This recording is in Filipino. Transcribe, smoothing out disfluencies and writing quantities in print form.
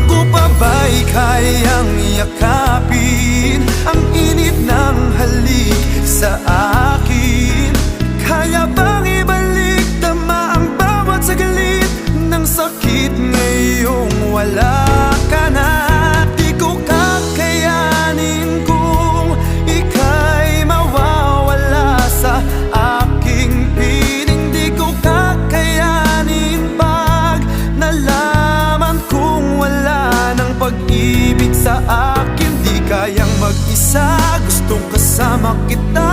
Ko pa ba'y kayang yakapin ang init ng halik sa akin? Kaya bang ibalik tama ang bawat saglit ng sakit ngayong wala ka na? Di ko kakayanin kung ika'y mawawala sa aking piling. Di ko kakayanin pag nalaman kong wala ng pag-ibig sa akin. Di kayang mag-isa, gustong kasama kita.